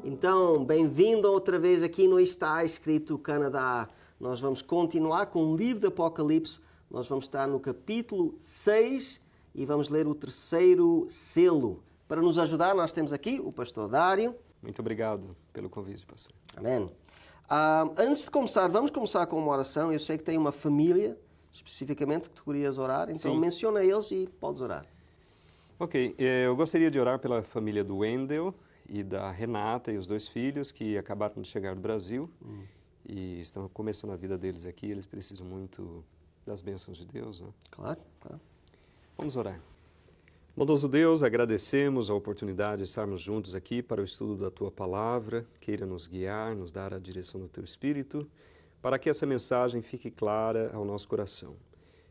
Então, bem-vindo outra vez aqui no Está Escrito Canadá. Nós vamos continuar com o livro do Apocalipse. Nós vamos estar no capítulo 6 e vamos ler o terceiro selo. Para nos ajudar, nós temos aqui o pastor Dário. Muito obrigado pelo convite, pastor. Amém. Antes de começar, vamos começar com uma oração. Eu sei que tem uma família, especificamente, que tu querias orar. Então, menciona eles e podes orar. Ok, eu gostaria de orar pela família do Wendel e da Renata e os dois filhos que acabaram de chegar do Brasil e estão começando a vida deles aqui. Eles precisam muito das bênçãos de Deus, né? Claro, claro. Vamos orar. Bondoso Deus, agradecemos a oportunidade de estarmos juntos aqui para o estudo da Tua Palavra. Queira nos guiar, nos dar a direção do Teu Espírito, para que essa mensagem fique clara ao nosso coração.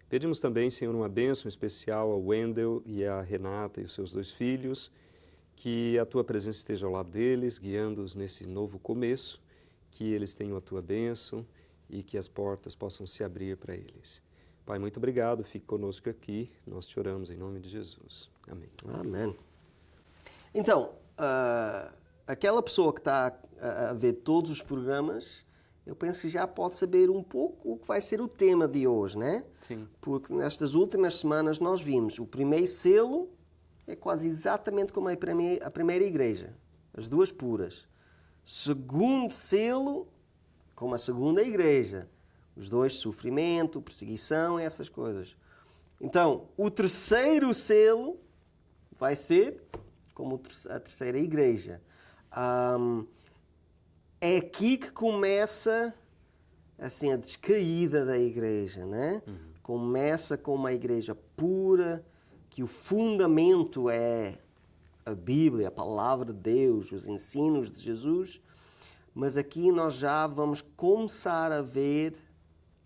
Pedimos também, Senhor, uma bênção especial ao Wendel e à Renata e os seus dois filhos, que a Tua presença esteja ao lado deles, guiando-os nesse novo começo, que eles tenham a Tua bênção e que as portas possam se abrir para eles. Pai, muito obrigado, fique conosco aqui, nós te oramos em nome de Jesus. Amém. Amém. Então, aquela pessoa que está a ver todos os programas, eu penso que já pode saber um pouco o que vai ser o tema de hoje, né? Sim. Porque nestas últimas semanas nós vimos o primeiro selo, é quase exatamente como a primeira igreja, as duas puras. Segundo selo, como a segunda igreja, os dois sofrimento, perseguição, essas coisas. Então, o terceiro selo vai ser como a terceira igreja. É aqui que começa assim, a descaída da igreja, né? Começa com uma igreja pura, que o fundamento é a Bíblia, a Palavra de Deus, os ensinos de Jesus, mas aqui nós já vamos começar a ver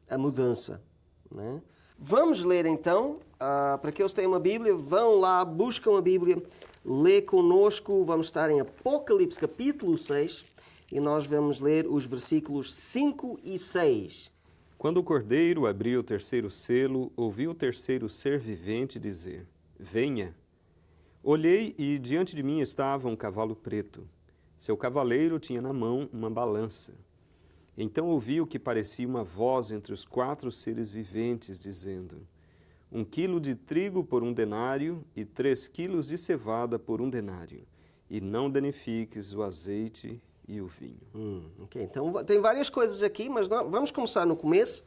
a mudança, né? Vamos ler então, para aqueles que têm uma Bíblia, vão lá, buscam a Bíblia, lê conosco, vamos estar em Apocalipse capítulo 6 e nós vamos ler os versículos 5 e 6. Quando o Cordeiro abriu o terceiro selo, ouvi o terceiro ser vivente dizer: Venha. Olhei e diante de mim estava um cavalo preto. Seu cavaleiro tinha na mão uma balança. Então ouvi o que parecia uma voz entre os 4 seres viventes, dizendo: 1 quilo de trigo por 1 denário e 3 quilos de cevada por 1 denário, e não danifiques o azeite e o vinho. Ok, então tem várias coisas aqui, mas vamos começar no começo.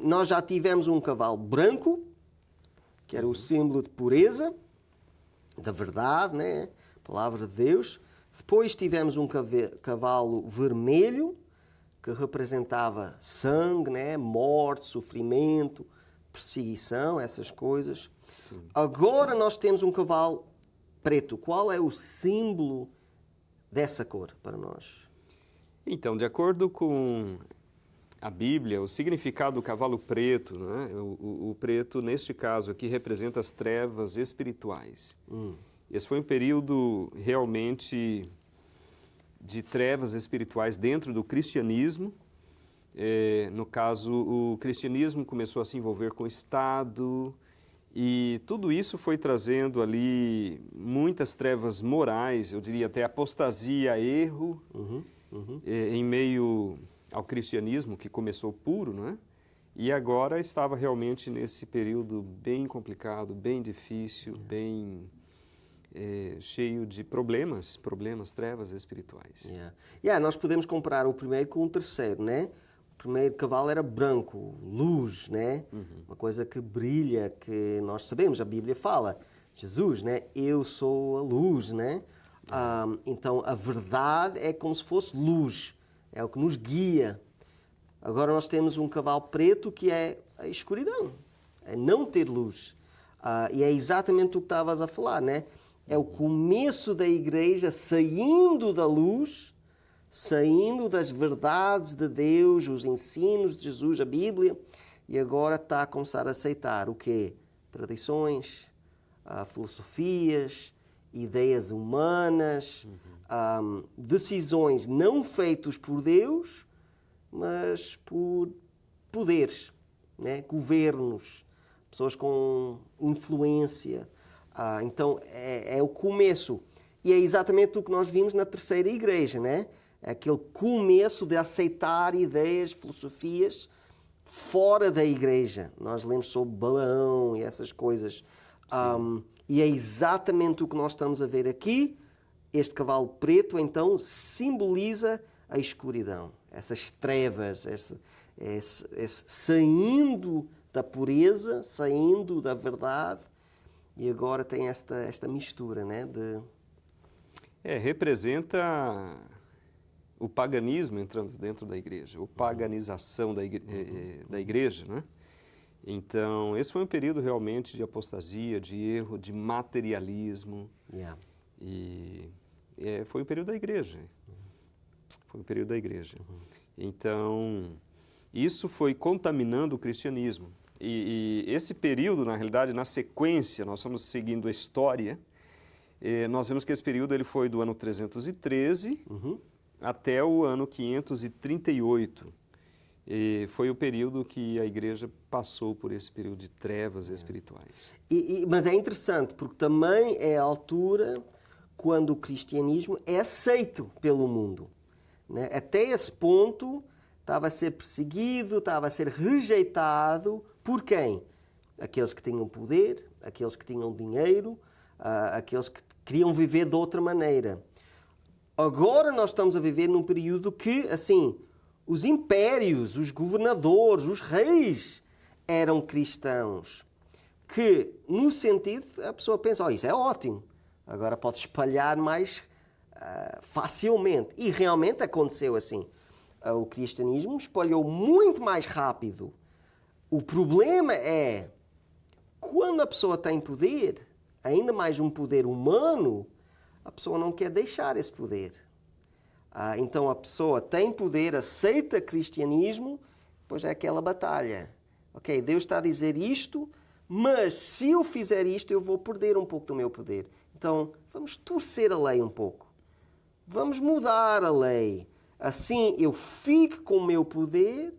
Nós já tivemos um cavalo branco, que era o símbolo de pureza, da verdade, né? Palavra de Deus. Depois tivemos um cavalo vermelho, que representava sangue, né? Morte, sofrimento, perseguição, essas coisas. Sim. Agora nós temos um cavalo preto. Qual é o símbolo dessa cor para nós? Então, de acordo com a Bíblia, o significado do cavalo preto, né? O preto, neste caso aqui, representa as trevas espirituais. Esse foi um período realmente de trevas espirituais dentro do cristianismo. No caso, o cristianismo começou a se envolver com o Estado e tudo isso foi trazendo ali muitas trevas morais, eu diria até apostasia, erro, em meio ao cristianismo que começou puro, não é? E agora estava realmente nesse período bem complicado, bem difícil, bem cheio de problemas, trevas espirituais. Nós podemos comparar o primeiro com o terceiro, né? O primeiro cavalo era branco, luz, né? Uma coisa que brilha, que nós sabemos, a Bíblia fala, Jesus, né? Eu sou a luz, né? Então a verdade é como se fosse luz, é o que nos guia. Agora nós temos um cavalo preto que é a escuridão, é não ter luz. E é exatamente o que estavas a falar, né? É o começo da igreja saindo da luz, saindo das verdades de Deus, os ensinos de Jesus, a Bíblia, e agora está a começar a aceitar o quê? Tradições, filosofias, ideias humanas, decisões não feitas por Deus, mas por poderes, né? Governos, pessoas com influência. Então, é o começo. E é exatamente o que nós vimos na terceira igreja, né? É aquele começo de aceitar ideias, filosofias fora da igreja. Nós lemos sobre Balaão e essas coisas. E é exatamente o que nós estamos a ver aqui. Este cavalo preto, então, simboliza a escuridão, essas trevas, esse saindo da pureza, saindo da verdade, e agora tem esta mistura, né? Representa o paganismo entrando dentro da igreja, a paganização da igreja, né? Então, esse foi um período realmente de apostasia, de erro, de materialismo. Yeah. E foi o período da igreja. Foi o período da igreja. Então, isso foi contaminando o cristianismo. E esse período, na realidade, na sequência, nós estamos seguindo a história, nós vemos que esse período ele foi do ano 313 até o ano 538. E foi o período que a igreja passou por esse período de trevas espirituais. Mas é interessante, porque também é a altura quando o cristianismo é aceito pelo mundo, né? Até esse ponto estava a ser perseguido, estava a ser rejeitado por quem? Aqueles que tinham poder, aqueles que tinham dinheiro, aqueles que queriam viver de outra maneira. Agora nós estamos a viver num período que, assim, os impérios, os governadores, os reis eram cristãos. Que, no sentido, a pessoa pensa, isso é ótimo, agora pode espalhar mais facilmente. E realmente aconteceu assim. O cristianismo espalhou muito mais rápido. O problema é, quando a pessoa tem poder, ainda mais um poder humano, a pessoa não quer deixar esse poder. Então a pessoa tem poder, aceita cristianismo, depois é aquela batalha. Ok, Deus está a dizer isto, mas se eu fizer isto, eu vou perder um pouco do meu poder. Então vamos torcer a lei um pouco. Vamos mudar a lei. Assim eu fico com o meu poder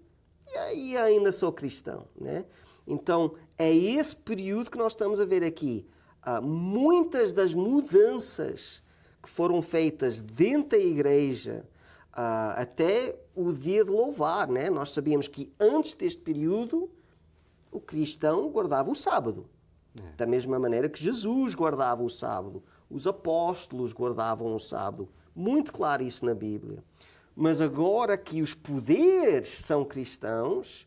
e aí ainda sou cristão, né? Então é esse período que nós estamos a ver aqui. Muitas das mudanças que foram feitas dentro da igreja até o dia de louvar, né? Nós sabíamos que antes deste período o cristão guardava o sábado. Da mesma maneira que Jesus guardava o sábado. Os apóstolos guardavam o sábado. Muito claro isso na Bíblia. Mas agora que os poderes são cristãos,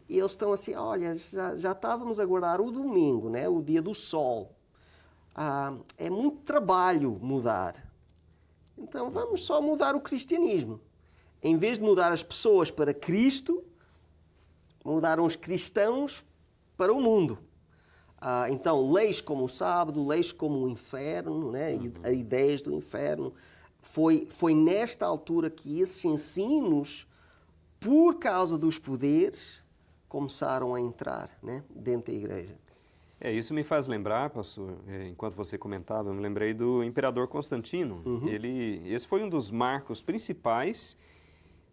eles estão assim, olha, já estávamos a guardar o domingo, né? O dia do sol. É muito trabalho mudar. Então vamos só mudar o cristianismo. Em vez de mudar as pessoas para Cristo, mudaram os cristãos para o mundo. Então, leis como o sábado, leis como o inferno, né? Ideias do inferno. Foi nesta altura que esses ensinos, por causa dos poderes, começaram a entrar, né? Dentro da igreja. Isso me faz lembrar, pastor, enquanto você comentava, eu me lembrei do imperador Constantino. Esse foi um dos marcos principais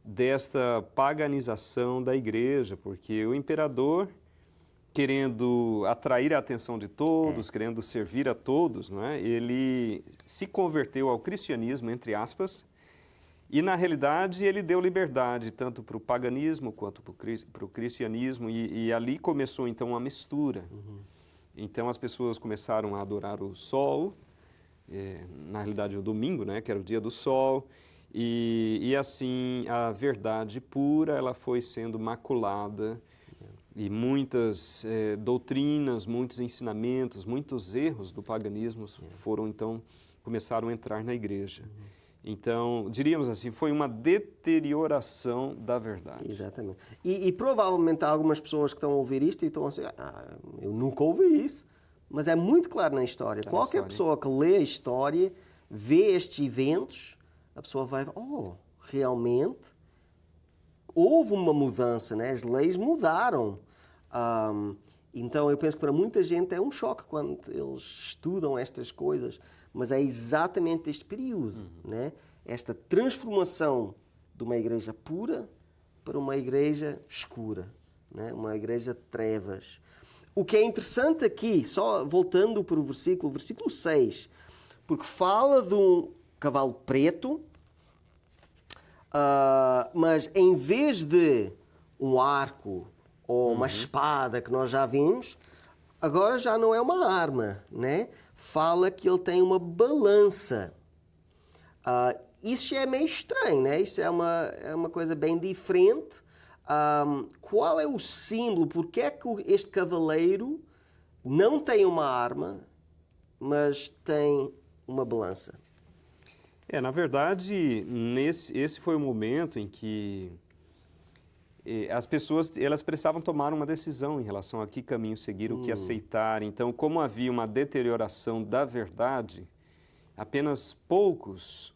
desta paganização da igreja, porque o imperador, querendo atrair a atenção de todos, querendo servir a todos, não é? Ele se converteu ao cristianismo, entre aspas, e na realidade ele deu liberdade tanto para o paganismo quanto para o cristianismo, e ali começou então uma mistura. Então as pessoas começaram a adorar o sol, na realidade o domingo, né, que era o dia do sol, e assim a verdade pura ela foi sendo maculada, e muitas doutrinas, muitos ensinamentos, muitos erros do paganismo começaram a entrar na igreja. Então, diríamos assim, foi uma deterioração da verdade. Exatamente. E provavelmente há algumas pessoas que estão a ouvir isto e estão assim, eu nunca ouvi isso. mas é muito claro na história. Tá na Qualquer história. pessoa que lê a história, vê estes eventos, a pessoa vai, realmente houve uma mudança, né? As leis mudaram. Então eu penso que para muita gente é um choque quando eles estudam estas coisas, mas é exatamente este período, né? Esta transformação de uma igreja pura para uma igreja escura, né? Uma igreja de trevas. O que é interessante aqui, só voltando para o versículo 6, porque fala de um cavalo preto, mas em vez de um arco ou uma espada que nós já vimos, agora já não é uma arma, né? Fala que ele tem uma balança. Isso é meio estranho, né? Isso é uma coisa bem diferente. Qual é o símbolo? Porque é que este cavaleiro não tem uma arma, mas tem uma balança? Na verdade, esse foi o momento em que as pessoas elas precisavam tomar uma decisão em relação a que caminho seguir, o que aceitar. Então, como havia uma deterioração da verdade, apenas poucos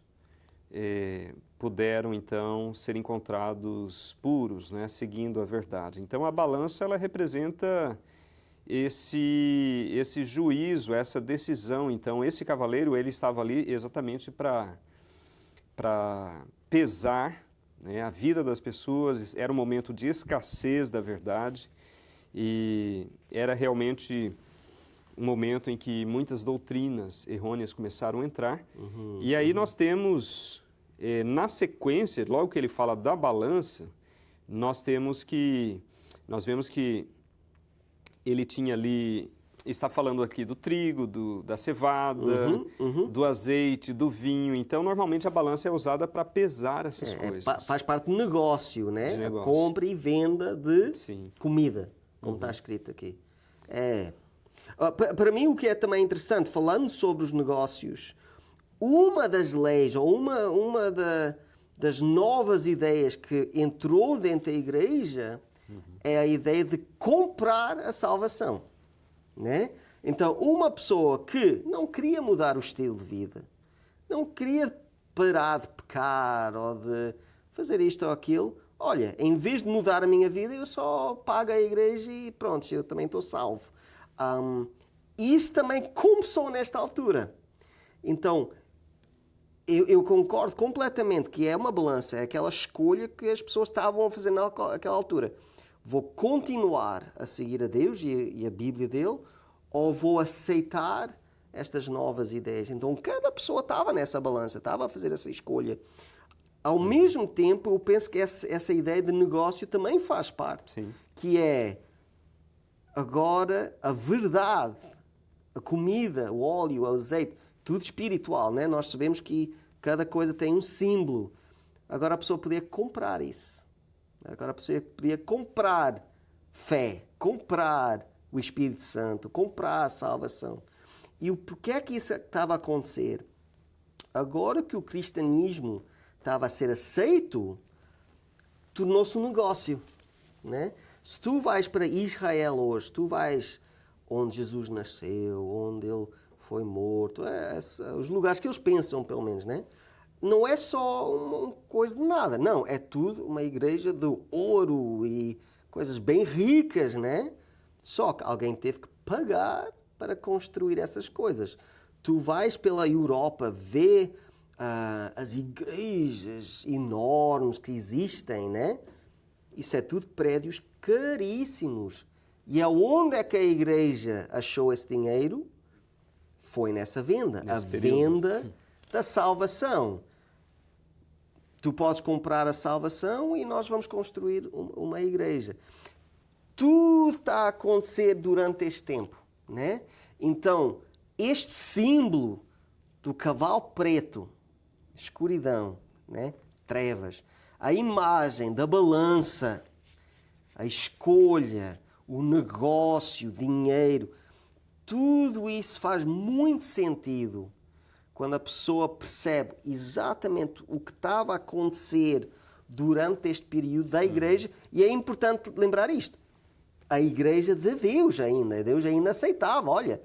puderam, então, ser encontrados puros, né, seguindo a verdade. Então, a balança, ela representa esse juízo, essa decisão. Então, esse cavaleiro, ele estava ali exatamente para pesar, né, a vida das pessoas. Era um momento de escassez da verdade e era realmente um momento em que muitas doutrinas errôneas começaram a entrar. E aí nós temos, na sequência, logo que ele fala da balança, nós vemos que ele tinha ali, está falando aqui do trigo, da cevada, do azeite, do vinho. Então, normalmente a balança é usada para pesar essas coisas. Faz parte do negócio, né? De negócio. A compra e venda de Sim. comida, como está escrito aqui. Para mim, o que é também interessante, falando sobre os negócios, uma das leis, ou uma das novas ideias que entrou dentro da igreja é a ideia de comprar a salvação, né? Então, uma pessoa que não queria mudar o estilo de vida, não queria parar de pecar ou de fazer isto ou aquilo, olha, em vez de mudar a minha vida, eu só pago a igreja e pronto, eu também estou salvo. Isso também começou nesta altura. Então, eu concordo completamente que é uma balança, é aquela escolha que as pessoas estavam a fazer naquela altura. Vou continuar a seguir a Deus e a Bíblia dele, ou vou aceitar estas novas ideias? Então, cada pessoa estava nessa balança, estava a fazer a sua escolha. Ao mesmo tempo, eu penso que essa ideia de negócio também faz parte. Sim. Que é, agora, a verdade, a comida, o óleo, o azeite, tudo espiritual, né? Nós sabemos que cada coisa tem um símbolo. Agora a pessoa podia comprar isso. Agora a pessoa podia comprar fé, comprar o Espírito Santo, comprar a salvação. E porquê é que isso estava a acontecer? Agora que o cristianismo estava a ser aceito, tornou-se um negócio, né? Se tu vais para Israel hoje, tu vais onde Jesus nasceu, onde ele foi morto, os lugares que eles pensam, pelo menos, né? Não é só uma coisa de nada, não, é tudo uma igreja de ouro e coisas bem ricas, né? Só que alguém teve que pagar para construir essas coisas. Tu vais pela Europa ver as igrejas enormes que existem, né? Isso é tudo prédios caríssimos. E aonde é que a igreja achou esse dinheiro? Foi nessa venda. Nesse venda da salvação. Tu podes comprar a salvação e nós vamos construir uma igreja. Tudo está a acontecer durante este tempo, né? Então, este símbolo do cavalo preto, escuridão, né? Trevas, a imagem da balança, a escolha, o negócio, o dinheiro, tudo isso faz muito sentido quando a pessoa percebe exatamente o que estava a acontecer durante este período da igreja. E é importante lembrar isto. A igreja de Deus ainda aceitava. Olha,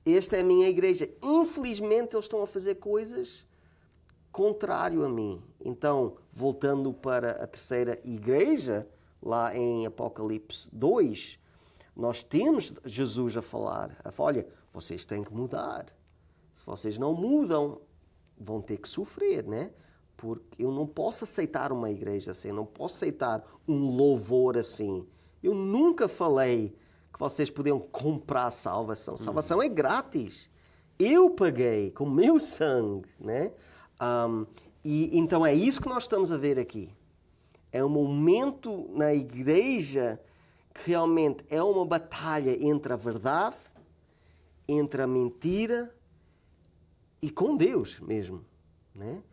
esta é a minha igreja. Infelizmente, eles estão a fazer coisas contrário a mim. Então, voltando para a terceira igreja, lá em Apocalipse 2, nós temos Jesus a falar, olha, vocês têm que mudar. Se vocês não mudam, vão ter que sofrer, né? Porque eu não posso aceitar uma igreja assim, não posso aceitar um louvor assim. Eu nunca falei que vocês podiam comprar a salvação. Salvação é grátis. Eu paguei com o meu sangue, né? E então é isso que nós estamos a ver aqui. É um momento na igreja que realmente é uma batalha entre a verdade, entre a mentira e com Deus mesmo, né?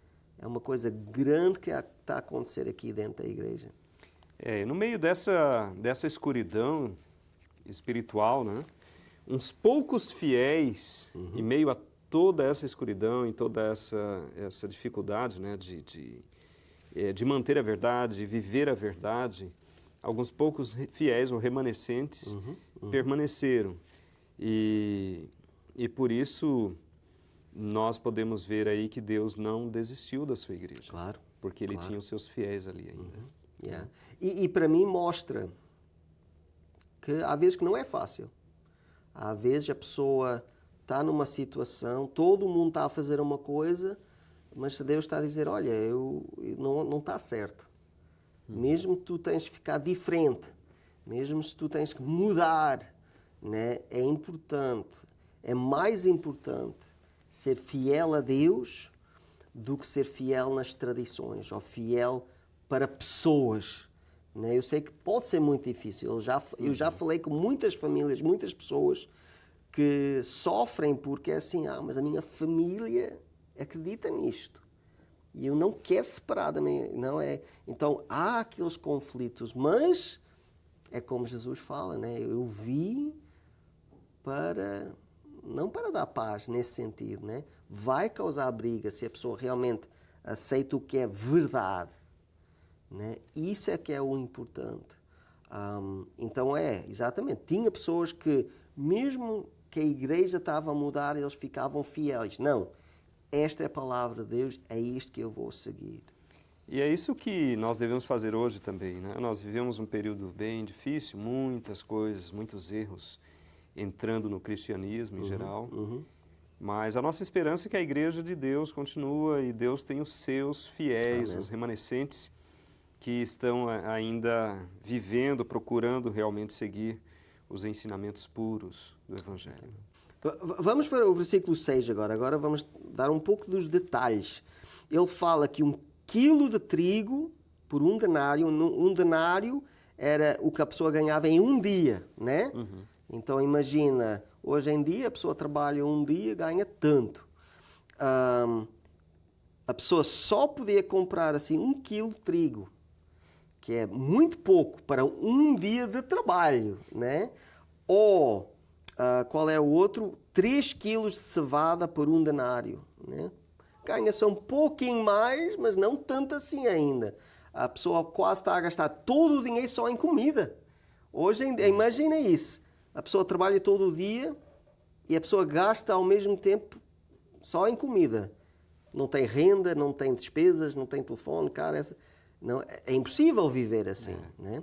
É uma coisa grande que está a acontecer aqui dentro da igreja. No meio dessa escuridão espiritual, né? Uns poucos fiéis, em meio a toda essa escuridão e toda essa dificuldade, né, de manter a verdade, de viver a verdade, alguns poucos fiéis ou remanescentes permaneceram. E por isso nós podemos ver aí que Deus não desistiu da sua igreja. Claro. Porque Ele tinha os seus fiéis ali ainda. Yeah. E para mim mostra que há vezes que não é fácil. Há vezes a pessoa está numa situação, todo mundo está a fazer uma coisa, mas Deus está a dizer, olha, não está certo. Mesmo que tu tens que ficar diferente, mesmo se tu tens que mudar, né, é importante, é mais importante ser fiel a Deus do que ser fiel nas tradições, ou fiel para pessoas. Né? Eu sei que pode ser muito difícil. Eu já falei com muitas famílias, muitas pessoas que sofrem porque é assim, mas a minha família acredita nisto. E eu não quero separar da minha... Não é... Então, há aqueles conflitos, mas é como Jesus fala, né? Eu vim para... Não para dar paz nesse sentido, né? Vai causar briga se a pessoa realmente aceita o que é verdade, né? Isso é que é o importante. Então exatamente, tinha pessoas que, mesmo que a igreja estava a mudar, eles ficavam fiéis. Não, esta é a palavra de Deus, é isto que eu vou seguir. E é isso que nós devemos fazer hoje também, né? Nós vivemos um período bem difícil, muitas coisas, muitos erros entrando no cristianismo em geral. Mas a nossa esperança é que a igreja de Deus continua e Deus tem os seus fiéis, os remanescentes que estão ainda vivendo, procurando realmente seguir os ensinamentos puros do Evangelho. Vamos para o versículo 6 agora. Agora vamos dar um pouco dos detalhes. Ele fala que 1 quilo de trigo por 1 denário. Um denário era o que a pessoa ganhava em um dia, né? Então imagina, hoje em dia a pessoa trabalha um dia, ganha tanto. A pessoa só podia comprar assim 1 quilo de trigo, que é muito pouco para um dia de trabalho, né? Ou, qual é o outro? 3 quilos de cevada por 1 denário, né? Ganha-se um pouquinho mais, mas não tanto assim ainda. A pessoa quase está a gastar todo o dinheiro só em comida. Hoje, imagina isso. A pessoa trabalha todo o dia e a pessoa gasta ao mesmo tempo só em comida. Não tem renda, não tem despesas, não tem telefone, cara. Não, é impossível viver assim, né?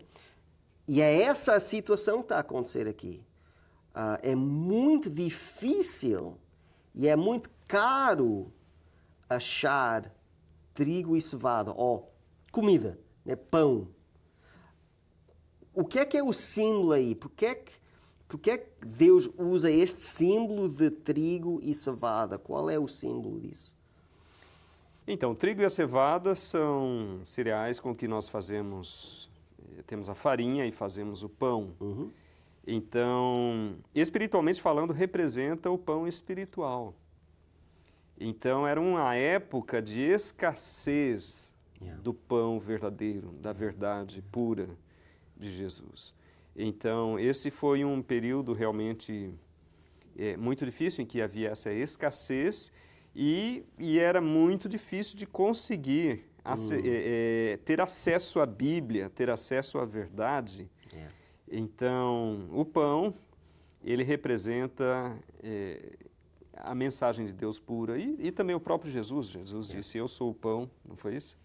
E é essa a situação que está a acontecer aqui. É muito difícil e é muito caro achar trigo e cevada, ou comida, né? Pão. O que é o símbolo aí? Por que é que Deus usa este símbolo de trigo e cevada? Qual é o símbolo disso? Então, o trigo e a cevada são cereais com que nós temos a farinha e fazemos o pão. Então, espiritualmente falando, representa o pão espiritual. Então, era uma época de escassez do pão verdadeiro, da verdade pura de Jesus. Então, esse foi um período realmente muito difícil, em que havia essa escassez e era muito difícil de conseguir ter acesso à Bíblia, ter acesso à verdade. Então, o pão ele representa a mensagem de Deus pura e também o próprio Jesus. Jesus disse, eu sou o pão, não foi isso?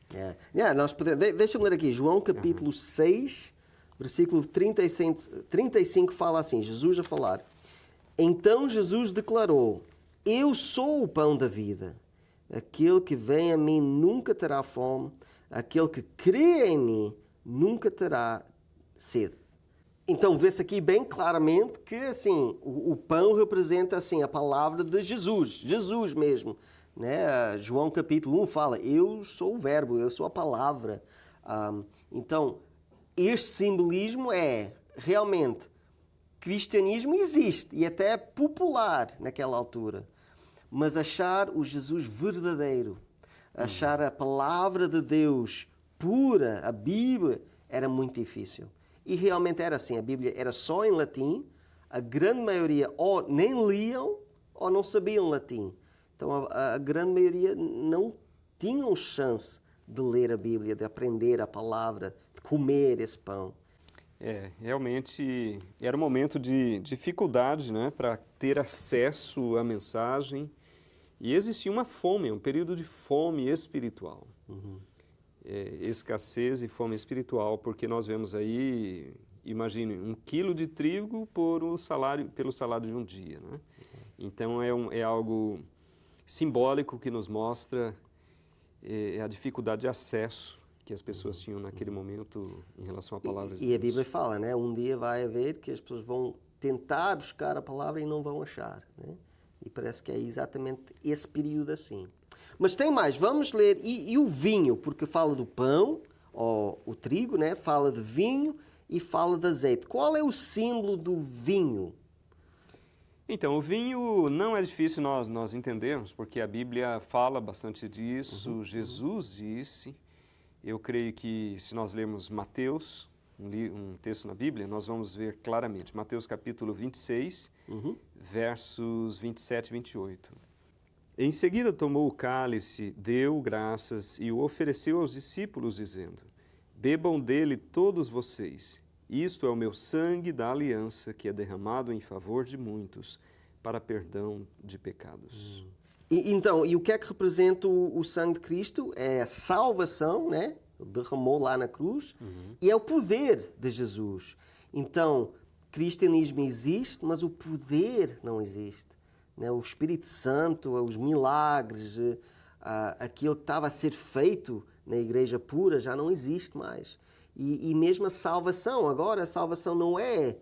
Nós podemos, deixa-me ler aqui, João capítulo 6, versículo 35 fala assim, Jesus a falar. Então Jesus declarou, eu sou o pão da vida. Aquele que vem a mim nunca terá fome, aquele que crê em mim nunca terá sede. Então vê-se aqui bem claramente que assim, o pão representa assim, a palavra de Jesus, Jesus mesmo. Né? João capítulo 1 fala, eu sou o verbo, eu sou a palavra. Então, este simbolismo é realmente, cristianismo existe e até é popular naquela altura. Mas achar o Jesus verdadeiro, achar a palavra de Deus pura, a Bíblia, era muito difícil. E realmente era assim, a Bíblia era só em latim, a grande maioria ou nem liam ou não sabiam latim. Então a grande maioria não tinham chance de ler a Bíblia, de aprender a palavra, de comer esse pão. Realmente era um momento de dificuldade, né, para ter acesso à mensagem. E existia uma fome, um período de fome espiritual. Escassez e fome espiritual, porque nós vemos aí, imagine, 1 quilo de trigo pelo salário de um dia. Né? Então é algo simbólico que nos mostra a dificuldade de acesso que as pessoas tinham naquele momento em relação à palavra de Deus. E a Bíblia fala, né? Um dia vai haver que as pessoas vão tentar buscar a palavra e não vão achar. Né? E parece que é exatamente esse período assim. Mas tem mais, vamos ler, e o vinho, porque fala do pão, ou o trigo, né? Fala de vinho e fala de azeite. Qual é o símbolo do vinho? Então, o vinho não é difícil nós entendermos, porque a Bíblia fala bastante disso, Jesus disse. Eu creio que se nós lermos Mateus, um texto na Bíblia, nós vamos ver claramente. Mateus capítulo 26, versos 27 e 28. Em seguida tomou o cálice, deu graças e o ofereceu aos discípulos, dizendo, bebam dele todos vocês. Isto é o meu sangue da aliança, que é derramado em favor de muitos, para perdão de pecados. E o que é que representa o sangue de Cristo? É a salvação, né? Ele derramou lá na cruz, e é o poder de Jesus. Então, cristianismo existe, mas o poder não existe. Né? O Espírito Santo, os milagres, aquilo que estava a ser feito na igreja pura já não existe mais. E mesmo a salvação, agora a salvação não é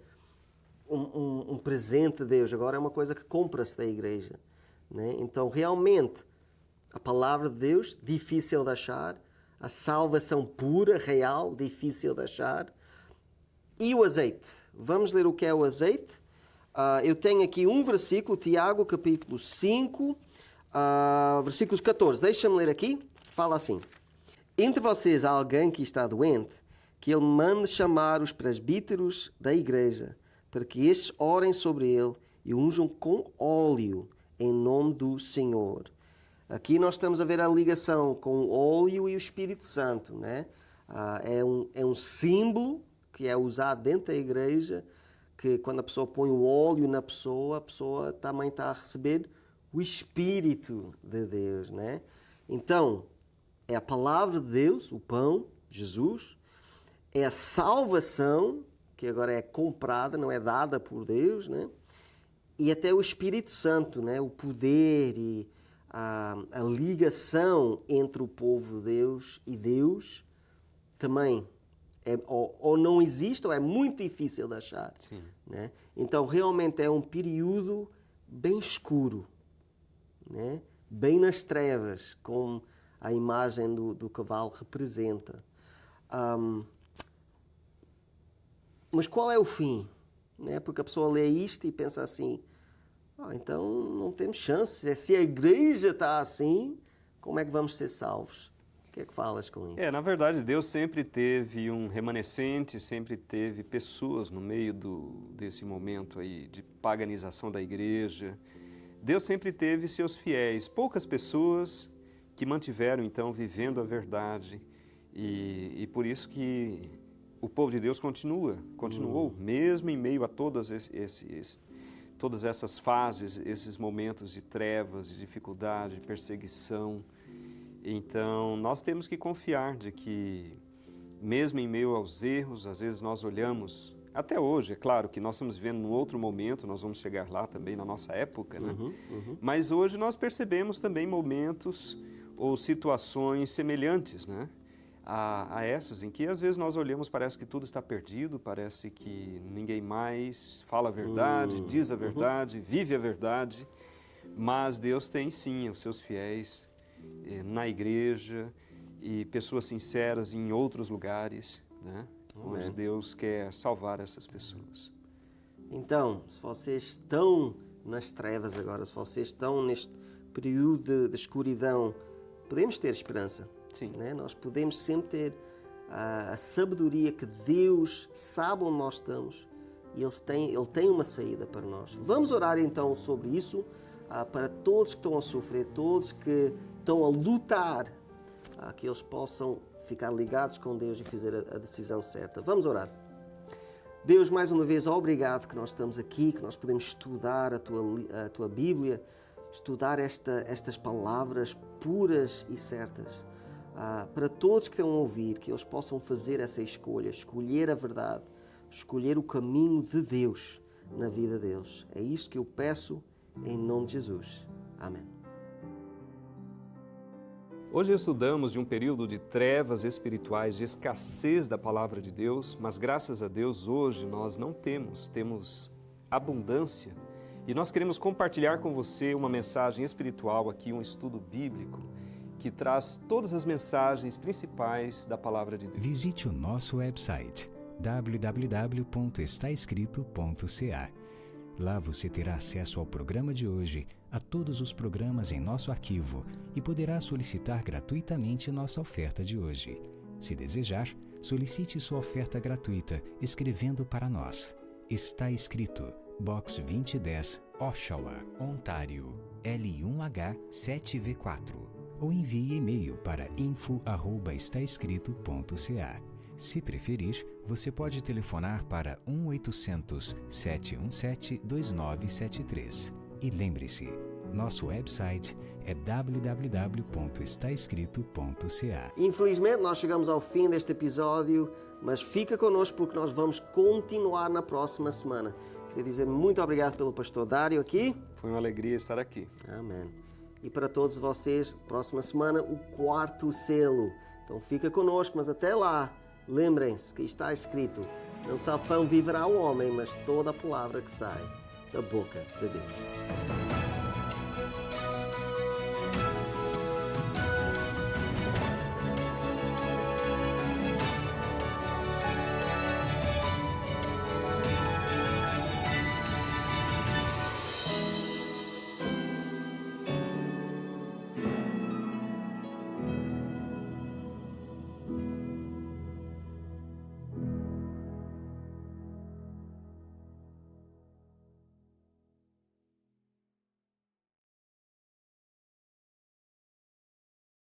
um presente de Deus, agora é uma coisa que compra-se da igreja. Né? Então, realmente, a palavra de Deus, difícil de achar, a salvação pura, real, difícil de achar, e o azeite. Vamos ler o que é o azeite. Eu tenho aqui um versículo, Tiago, capítulo 5, versículos 14. Deixa-me ler aqui. Fala assim. Entre vocês há alguém que está doente, que ele mande chamar os presbíteros da igreja, para que estes orem sobre ele e o unjam com óleo em nome do Senhor. Aqui nós estamos a ver a ligação com o óleo e o Espírito Santo. Né? É um símbolo que é usado dentro da igreja, que quando a pessoa põe o óleo na pessoa, a pessoa também está a receber o Espírito de Deus, né? Então, é a palavra de Deus, o pão, Jesus, é a salvação, que agora é comprada, não é dada por Deus, né? E até o Espírito Santo, né? O poder e a ligação entre o povo de Deus e Deus também ou não existe, ou é muito difícil de achar. Sim. Né? Então, realmente é um período bem escuro, né? Bem nas trevas, como a imagem do cavalo representa. Mas qual é o fim? Né? Porque a pessoa lê isto e pensa assim, então não temos chance. Se a igreja está assim, como é que vamos ser salvos? O que é que falas com isso? Na verdade, Deus sempre teve um remanescente, sempre teve pessoas no meio desse momento aí de paganização da igreja. Deus sempre teve seus fiéis, poucas pessoas que mantiveram, então, vivendo a verdade. E por isso que o povo de Deus continuou, mesmo em meio a todos todas essas fases, esses momentos de trevas, de dificuldade, de perseguição. Então, nós temos que confiar de que, mesmo em meio aos erros, às vezes nós olhamos, até hoje, é claro que nós estamos vivendo num outro momento, nós vamos chegar lá também na nossa época, né? Mas hoje nós percebemos também momentos ou situações semelhantes, né? A essas em que às vezes nós olhamos, parece que tudo está perdido, parece que ninguém mais fala a verdade, diz a verdade, vive a verdade, mas Deus tem sim os seus fiéis na igreja e pessoas sinceras em outros lugares, né? Onde Deus quer salvar essas pessoas. Então, se vocês estão nas trevas agora, se vocês estão neste período de escuridão, podemos ter esperança. Sim. Né? Nós podemos sempre ter a sabedoria que Deus sabe onde nós estamos e Ele tem uma saída para nós. Vamos orar então sobre isso, para todos que estão a sofrer, todos que estão a lutar, que eles possam ficar ligados com Deus e fazer a decisão certa. Vamos orar. Deus, mais uma vez, obrigado que nós estamos aqui, que nós podemos estudar a Tua Bíblia, estudar estas palavras puras e certas. Para todos que estão a ouvir, que eles possam fazer essa escolha, escolher a verdade, escolher o caminho de Deus na vida deles. É isto que eu peço em nome de Jesus. Amém. Hoje estudamos de um período de trevas espirituais, de escassez da palavra de Deus, mas graças a Deus hoje nós não temos abundância. E nós queremos compartilhar com você uma mensagem espiritual aqui, um estudo bíblico, que traz todas as mensagens principais da palavra de Deus. Visite o nosso website www.estaescrito.ca. Lá você terá acesso ao programa de hoje, a todos os programas em nosso arquivo e poderá solicitar gratuitamente nossa oferta de hoje. Se desejar, solicite sua oferta gratuita escrevendo para nós. Está escrito Box 2010, Oshawa, Ontário, L1H 7V4. Ou envie e-mail para info@estaescrito.ca. Se preferir, você pode telefonar para 1-800-717-2973. E lembre-se, nosso website é www.estaescrito.ca. Infelizmente, nós chegamos ao fim deste episódio, mas fica connosco porque nós vamos continuar na próxima semana. Queria dizer muito obrigado pelo pastor Dário aqui. Foi uma alegria estar aqui. Amém. E para todos vocês, próxima semana, o 4º selo. Então fica connosco, mas até lá, lembrem-se que está escrito: não só pão viverá o homem, mas toda a palavra que sai da boca de Deus.